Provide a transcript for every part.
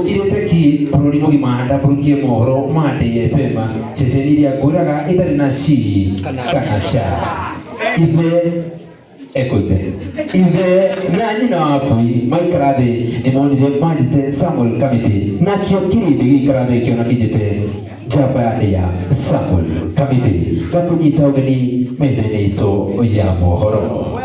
ukirete ki bururi mugimanda burukie mohoro mande FM ceceni ya guraga itari na shi kana sha ive ekote ive nani na apui maikarade imonire majite Samuel Kamiti na kio kiridi ikarade kio na kijete Jabani ya Samuel Kamiti gakunyita ugeni methene ito ya mohoro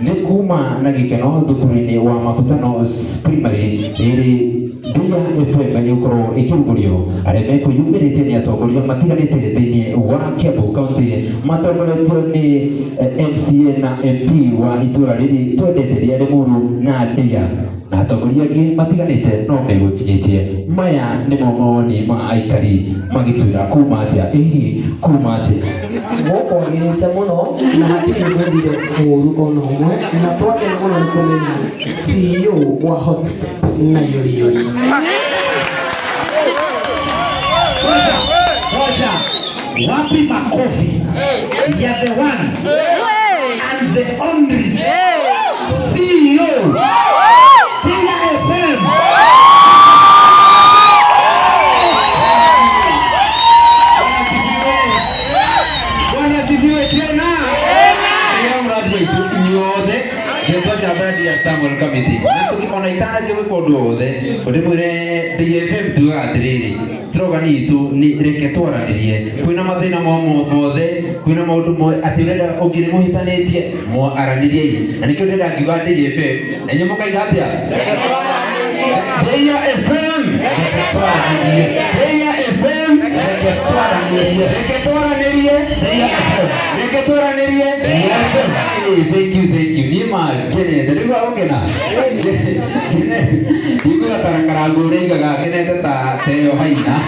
ni kuma na gikeno thukuru-ini wa makutano primary iri Ndia FM yukoro ikirugurio areme kuyumirite ni atongoria matiganite thiini wa Kiambu County matongoretio ni MCA na MP wa itura riri twendete ria Limuru na Ndia na atongoria angi matiganite no megũkinyitie maya ni moni ma aikari magitwira kuma atia kuma atia gũkũ agĩrĩte mũno na hatirĩ mwĩrire ũũru ona ũmwe na twakena mũno nĩ kũmenya CEO wa Hotstep na Yori Roger, wapi makofi ya the one and the only CEO Tia FM. Bwana sifiwe tena. Leo mradi wetu nyote ndio Jabani ya Samuel Kamiti. Na tukipona itaje we kodothe ndimwire DFM tugatiriri slogan itu ni reke twaranirie kwina mathina mothe kwina maundu mo atirenda ongire muhitanitie mo aranirie na nikyo ndenda ngiuga DFM na nyomo kaigatia Deya FM Deya FM reke twaranirie Deya FM reke twaranirie Deya FM. Thank you ni ma kene ndiriwa ogena Ikuga tarakara ngure igaga kenete ta teo haina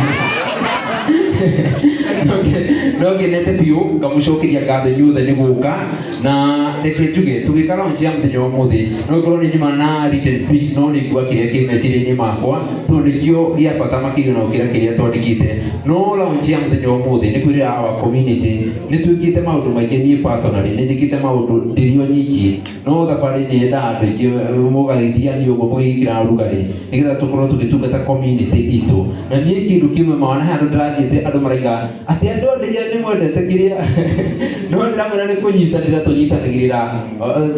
Nongenete biũ ngamucokeria ngatho inyuothe nĩ gũka na reke tuge tũgĩka launch ya mũthenya ũmũthĩ no gĩkorwo nĩ nyuma na written speech no nĩngua kĩrĩa kĩ meciria-inĩ makwa tondũ nĩkĩo gĩa bata makĩria no kĩrĩa twandĩkĩte no launch ya mũthenya ũmũthĩ nĩ kwĩrĩra our community nĩ twĩkĩte maũndũ maingĩ niĩ personally nĩ njĩkĩte maũndũ ndĩrio nyiki no thabarĩ nĩ enda andũ aingĩ mũgagĩthiani ũguo mũgĩkĩra rugarĩ nĩgetha tũkorwo tũgĩtungata community itũ na niĩ kĩndũ kĩmwe maona handũ ndĩrathiĩte andũ maraiga atĩ andũ othe nĩ mwendete kĩrĩa no ndĩramwĩra nĩ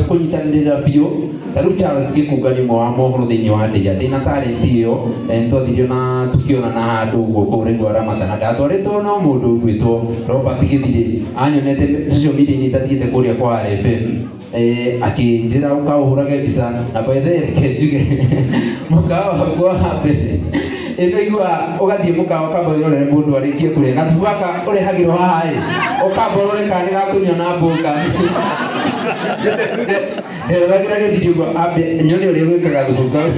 kũnyitanĩrĩra biũ ta rĩu Charles Gĩkunga nĩ ũmwe wa mohoro thĩinĩ wa Ndeia ndĩna talent ĩyo twathirio na tũkĩonana handũ ũguo kũu Rĩngwa Ramadhan ndatwarĩtwo no mũndũ ũgwĩtwo Robert Gĩthirĩ anyonete social media-inĩ itathiĩte kũrĩa kwa RFM akĩnjĩra ũkaũhũrage mbica na by the way reke njuge mũkawa wakwa wa mbere ĩno igua ũgathiĩ mũkawa ũkamba wĩrorere mũndũ arĩkie kũrĩa gathubu gaka ũrehagĩrwo haha ũkamba ũrore kana nĩ gakũnyua na mbũnga nderoragĩra Gĩthirĩ ũguo ambe nyone ũrĩa gwĩkaga thubu kau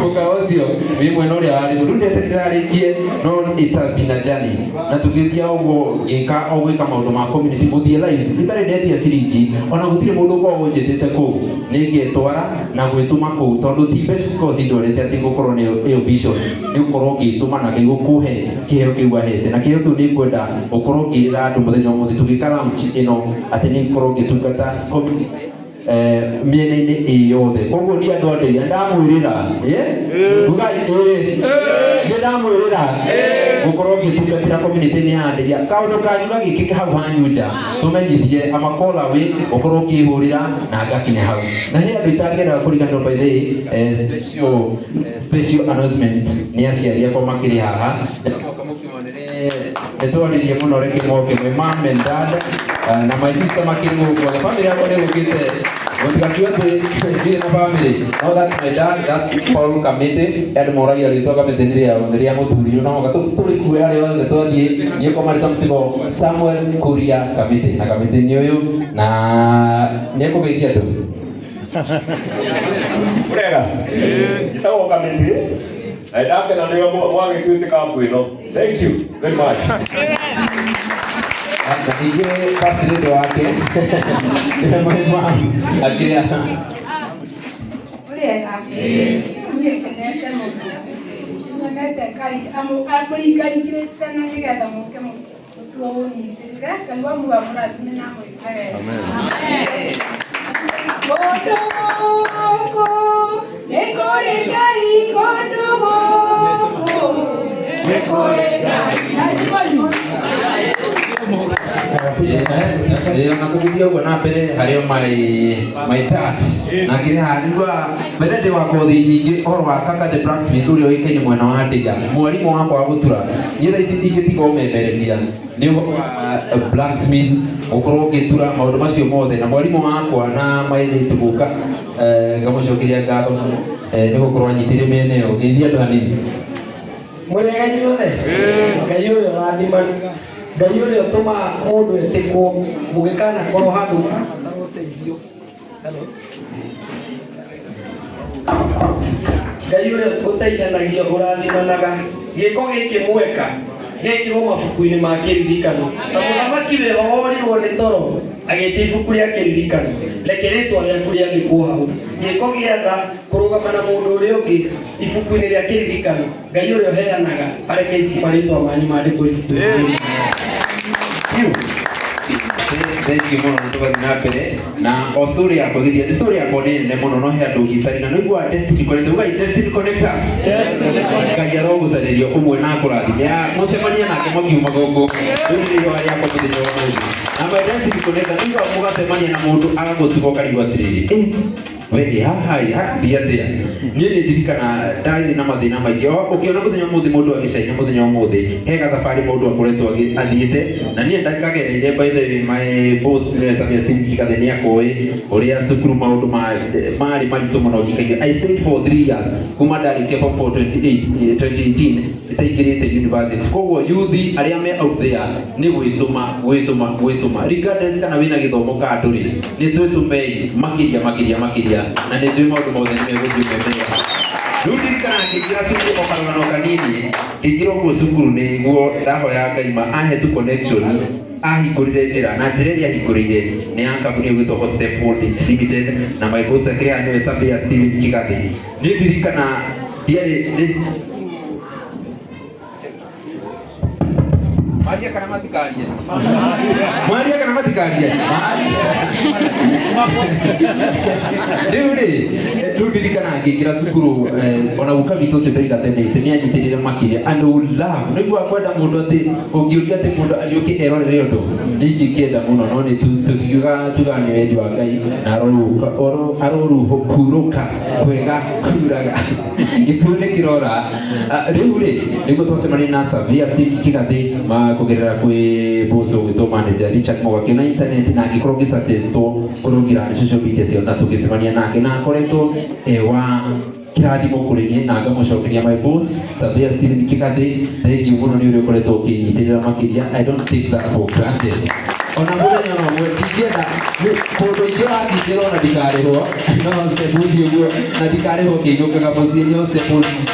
mũkawa ũcio wĩ mwena ũrĩa warĩ rĩu ndĩrarĩkie no it's been a journey na tũgĩthiĩ ũguo ngĩka o gwĩka maũndũ ma community gũthiĩ lives itarĩ ndetia ciringi ona gũtirĩ mũndũ ũkoragwo njĩtĩte kũu nĩ ngĩtwara na gwĩtũma kũu tondũ ti mbeca cikorwo cindorete atĩ gũkorwo nĩyo vision nĩ gũkorwo ngĩtũma na gĩgũkũhe kĩheo kĩu ahete na kĩheo kĩu nĩ ngwenda gũkorwo ngĩrĩra andũ mũthenya ũmũthĩ tũgĩka launch ĩno atĩ nĩ ngũkorwo ngĩtungata community mĩena-inĩ ĩyothe koguo ni andũ a Ndeia ndamwĩrĩra nĩ ndamwĩrĩra gũkorwo ngĩtungatĩra community-inĩ ya Ndeia kaũndũ kanyu gagĩkĩke hau hanyu nja tũmenyithie amakola wĩ ũkorwo ũkĩhũrĩra na ngakinya hau na he andũ itangĩendaga kũriganĩrwo by the special announcement nĩ aciari akwa makĩrĩ haha nĩ twarĩrie mũno reke moke mwĩ mom and dad na my sister makĩrĩ gũkũ the family yakwa nĩ gũkĩte gũtigatue atĩ ndirĩ na family no that's my dad that's Paul Kamiti andũ moragia rĩtwa Kamiti nĩ rĩa mũthuri no moka tũrĩkue harĩa othe twathiĩ niĩ kwa marĩtwa mũtigo Samuel Kuria Kamiti na Kamiti nĩ ũyũ na nĩ ekũgeithia andũ Urega gĩtagwo Kamiti na ndakena nĩo mwagĩtuĩte kambu ĩno. Thank you very much. Ningĩ pastor wake nĩ mama akĩrĩa ureka uyekenete mũndũ nĩonete Ngai amũringarigĩte na nĩgetha mũke mũtuo ũnyitĩrĩre Ngai wamũga mũrathime na mwĩke wega. Amen. Nakubidia uguo na mbere hario my dad na kire hanigwa mbere ndi wakothi nyingi oro wa kaka the blacksmith uria wikaine mwena wa Ndiga mwarimu wakwa wa gutura nyitha ici ndingitiga umemereria ni blacksmith ukorwo gitura maundu macio mothe na mwarimu wakwa na maire tuguka ngamucokeria ngatho ni gukorwo anyitire mene yo ngeithia andu hanini Murega inyuothe Ngai uyu rathimanaga Ngai uyu utuma mundu etikwo mugikana korwo handu uteithio Ngai uyu uteithanagia urathimanaga giko giki mweka gekirwo mabuku-ini ma kiririkano na muthamaki we worirwo ni toro agĩtia ibuku rĩa kĩririkano reke rĩtwa rĩaku rĩandĩkwo hau gĩko gĩatha kũrũgama na mũndũ ũrĩa ũngĩ ibuku-inĩ rĩa kĩririkano Ngai ũrĩa ũheanaga areke marĩtwa manyu mandĩkwo ibuku-inĩ. Thank you muno nitugathi na mbere na o story yakwa githia story yakwa ni nene muno no he andu ngitari na niguo Destiny Connect ugai Destiny Connectors Ngai arogucaririo umwe na kurathimia mucemania nake mukiuma gongo ndio ari yakwa muthenya wa muthi na my Destiny Connect niguo mugatemania na mundu agagutuga ukarigwo atiriri we hai hathia ni ndirikana ndari na mathina maingi ukiona muthenya muthi mundu agicaina muthenya wa muthi hega thabari mundu akoretwo athiite na nie ndakagereire by the way my boss Samia Simki kadeni akoi uria cukuru maundu mari maritu muno gikaige I stayed for 3 years kuma ndarikia form 2018 itaigirite university koguo youth aria me out there ni gwituma regardless kana wina githomo ka nduri ni twetumei makiria na nĩ njũĩ maũndũ mothe nĩ megũthiĩ mbere. Rĩu ndirikana ngĩingĩra cukuru o karũgano kanini ngĩingĩra ũguo cukuru nĩguo ndahoya Ngai ahe tu connection ahingũrire njĩra na njĩra ĩrĩa ahingũrĩire nĩ ya kambuni ĩgwĩtwo Hostep Holdings Limited na my boss akĩrĩa nĩwe Sabia Steven Kigathi. Nĩ ndirikana ndiarĩ Maria kana matikaria. Maria kana matikaria. Rĩu ndirikana ngĩingĩra cukuru ona guka witũ ũcio ndaigatenete nĩ anyitirĩre makĩria and love nĩguo akwenda mũndũ atĩ ũngĩũria atĩ mũndũ agĩũke erorere ũndũ nĩ ingĩkĩenda mũno no nĩ tuga nĩ wendi wa Ngai na aroruhũrũka kwega kuraga gĩkuũ nĩ kĩrora. Rĩu nĩguo twacemania na Sabia Steven Kigathi kugerera kwi boso witũ manager Richard Mogaki na internet na ngĩkorwo ngĩsuggestwo kũrũngira social media cio na tũgĩcemania nake na akoretwo wa kirathimo kũrĩ niĩ na ngamũcokeria my boss Sabia Steven Kigathi. Thank you mũno nĩ ũrĩa ũkoretwo ũkĩnyitĩrĩra makĩria. I don't take that for granted. Ona mũthenya no mwe ndingĩenda mũndũ ũngĩ wangĩingĩra ona ndikarĩhwo no Step ũguo na ndikarĩhwo ngĩinũkaga mũciĩ nĩ Step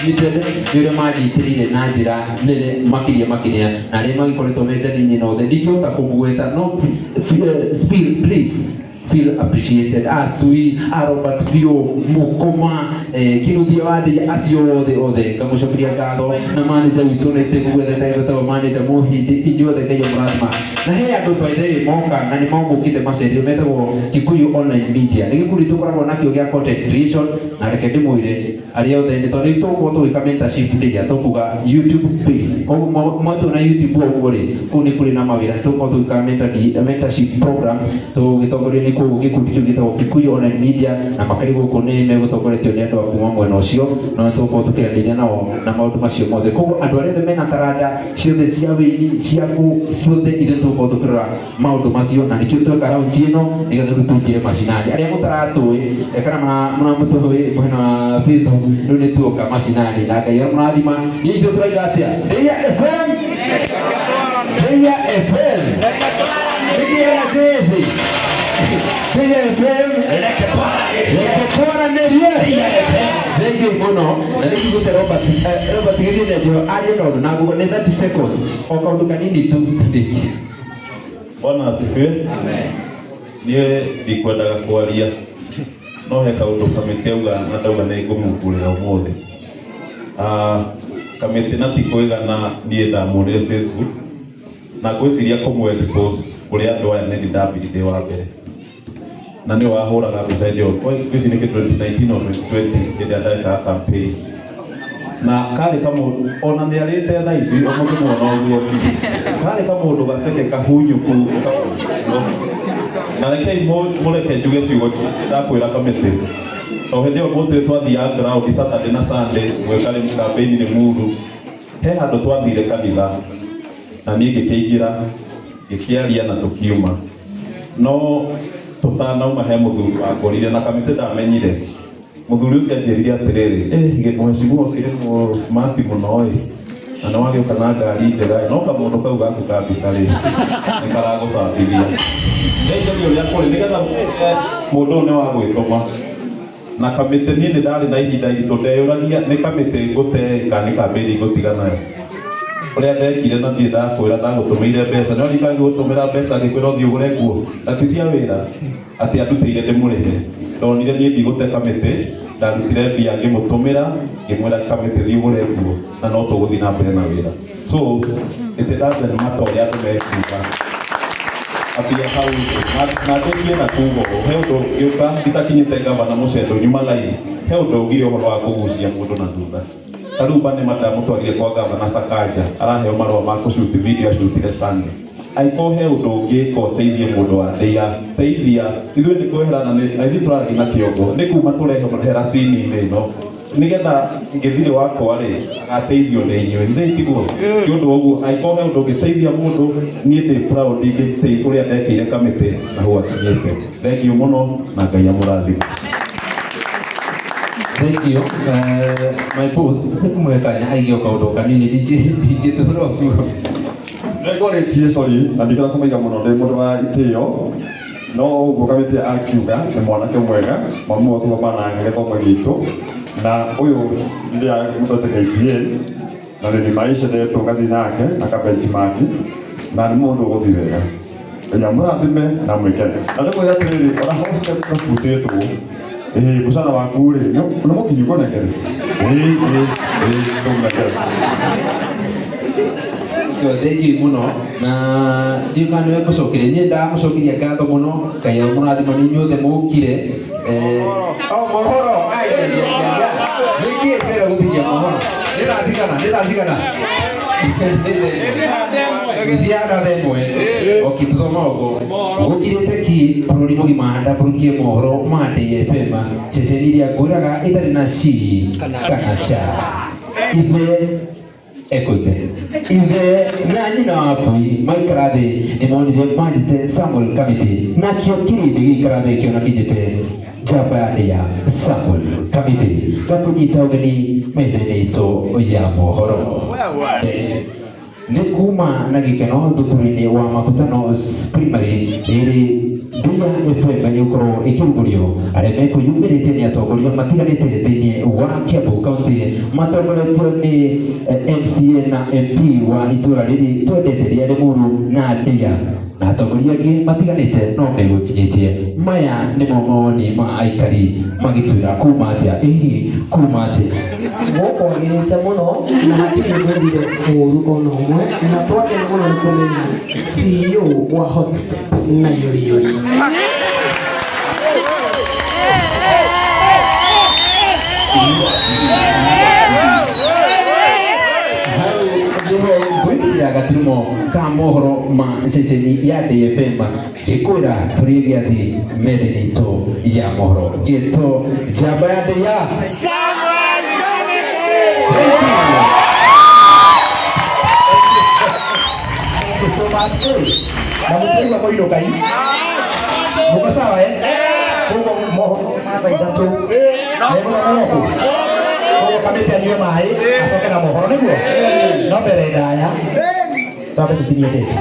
Limited nĩ ũrĩa manyitĩrĩire na njĩra nene makĩria na arĩa magĩkoretwo menjani-inĩ nothe ndingĩhota kũmũgweta no please feel appreciated as we are Robert Bio Mukoma Kinuthia Wadi acio othe ngamucokeria ngatho na manager witũ nĩ tĩmũgwethete gwetagwo manager Mũhindi inyuothe Ngai mũrathima na he andũ by the way moka na nĩ maũmbũkĩte macerio metagwo Kikuyu Online Media nĩ gĩkundi tũkoragwo nakĩo gĩa content creation na reke ndĩmwĩre arĩa othe nĩ tondũ tũgũkorwo tũgĩka mentorship rĩrĩa tũkuga YouTube base koguo mwatũona YouTube ũguo rĩ kũu nĩ kũrĩ na mawĩra nĩ tũgũkorwo tũgĩka mentorship programs tũgĩtongorio nĩ kũu gĩkundi kĩu gĩtagwo Kikuyu Online Media na makari gũkũ nĩ megũtongoretio nĩ andũ a kuma mwena ũcio no nĩ tũgũkorwo tũkĩaranĩria nao na maũndũ macio mothe koguo andũ arĩa othe mena taranda ciothe cia wĩini ciaku ciothe irĩa tũgũkorwo tũkĩrora maũndũ macio na nĩkĩo tweka raunji ĩno nĩgetha rĩu tũingĩre macinani arĩa mũtaratũĩ kana mũramũtũĩ mwena wa Facebook rĩu nĩ tuoka macinani na Ngai mũrathima nĩ ithuĩ tũraiga atĩa Deia FM nĩkĩona jĩthĩ Deia FM reke twaranĩrie thengi mũno na nĩ kĩgũte Robert gĩthiĩ njo arie kaũndũ na ngugo nĩ 30 seconds o kaũndũ kanini tu tũndĩki. Bwana asifiwe. Amen. Niĩ ndikwendaga kwaria no he kaũndũ kamĩtĩ auga na ndauga nĩ ngũmũkũrĩra ũmũthĩ. Kamĩtĩ na ti kũigana niĩ ndamũrire Facebook na ngwĩciria kũmũ expose kũrĩ andũ aya nĩ ndambire ndĩ wa mbere na nĩ wahũraga mbica ĩyo ngwĩciria nĩ 2019 or 2020 hĩndĩ ndekaga campaign na kale kamo ona nä arä tha ici å må thä mwana å guo kale kamo å ndå gaceke kahunyũku na rekei må reke njuge ciugo ndakwä ra kamä tä o hä ndä ä yo må tä twathiaga Saturday na Sunday mwä kambĩini nä muru he handå twathire kanitha na niä ngä kä ingä ra ngä kä aria na tå kiuma no tå tanauma he må thuri wangorire na kamä tä ndamenyire må thuri å cio anjä rire atä rä rä mwecigu kä rä må smart må no na nä wagä å ka na ngari njega no kamå ndå kau gaku ka mbica rä nä karagå cambithia ndeicagio rä a kå rä nä getha må ndå å nä wa gwä tåma na kamä tä niä nä ndarä na ihinda iritå ndeyå ragia nä kamä tä ngå te kana nä kambä ri ngå tiganayo å rä a ndekire na ndirä ndakwä ra ndagå tå mä ire mbeca nä orikagä gå tå mä ra mbeca ngä kwä ra å thiä å gå re nguo na ti cia wä ra atä andutä ire ndä må rä he ndonire niä ndigå te kamä tä ndarutire mbia ngä må tå mä ra ngä mwä ra kamä tä thiä å gå re nguo na no tå gå thiä na mbere na wä ra so ä ndazeni matorä andå mekuga atia hau na ndekie na kugo he å ndå ngä å ka itakinyä te gavana må cendo nyuma laini he å ndå augire å horo wa kå gucia må ndå na thutha tarumba nä mandamå twarire kwa gavana Sakaja araheo marua ma kå cuti video acutire Sunday aiko he å ndå å ngä ka å teithie må ndå wa ndeia teithia ithuä nä kweherana aithi tå rarä na kä ongo nä kuma tå rehera cini-inä ä no nä getha ngä thirä wakwa rä agateithio nä inyuä nä tigwo kä å ndå å guo aiko he å ndå å ngä teithia må ndå niä ndä proud ngä å rä a ndekä ire kamä tä na hå akinyä te thengio må no na Ngai amå rathime. Thank you. My boss, kumwekanya aigio kaundu kanini ndingĩthũra ũguo. Nĩngorĩtie sorry na ndikĩra kũmaiga mũno ndĩ mũndũ wa itĩo no ũguo kamĩtĩ akiuga nĩ mwanake mwega mwamu tuthomanaga gĩthomo gitũ na ũyũ ndĩa mũtete KTA na nĩ maisha ndeto ngathi nake na benchmark na nĩ mũndũ ũgũthiĩ wega ya mũrathime na mwĩkene na ndĩmwĩra atĩrĩrĩ ona hostel tũbutĩtwo busana waku rĩ nĩ mũkinyu kũnengere tũmũnengere thank you muno na ndiũka nĩwe ngũcokeria niĩ ndamũcokeria ngatho mũno Ngai amũrathima nĩ inyuothe mũkire mohoro nĩkĩĩ ndĩrenda gũthiria mohoro nĩrathigana cianda themwe okituthoma ũguo gũkirĩte ki bũrũri mũgima ndambũrũkie mohoro ma DFM ceceni iria ngwĩraga ĩtarĩ na ci kana ca ithe ekoite ithe na nyina wapui maikara thĩ nĩ monire manjĩte Samuel Kamiti nakĩo kĩrĩndĩ gĩikara thĩ kĩona kĩnjĩte njamba ya ndĩ ya Samuel Kamiti gakũnyita ũgeni metha-inĩ itũ ya mohoro nĩ kuma na gĩkeno thukuru-inĩ wa Makutano Primary ĩrĩ Ndia FM ĩgũkorwo ĩkĩrugũrio arĩa mekwĩyumĩrĩtie nĩ atongoria matiganĩte thĩinĩ wa Kiambu County matongoretio nĩ MCA na MP wa itũra rĩrĩ twendete rĩa Limuru na Ndia na atongoria angĩ matiganĩte no megũkinyĩtie maya nĩmo mawoni ma aikari magĩtwĩra kuma atĩa kuma atĩa gũkũ agĩrĩte mũno na hatirĩ mwĩrire ũũru ona ũmwe na twakena mũno nĩ kũmenya CEO wa Hot Step na Yori gaturumo ka mohoro ma ceceni ya DFM gĩkwĩra tũrĩ gĩathi metha-inĩ itũ ya mohoro gĩtwo njamba ya ndĩ ya Samuel Kamiti na mũtĩrua mũirũ Ngai mũko sawa koguo mohoro ma thaa ithatũ nĩmũnagoko koguo Kamiti anyue maĩ acoke na mohoro nĩguo no mbere ndaya twambe tũtinie ndĩte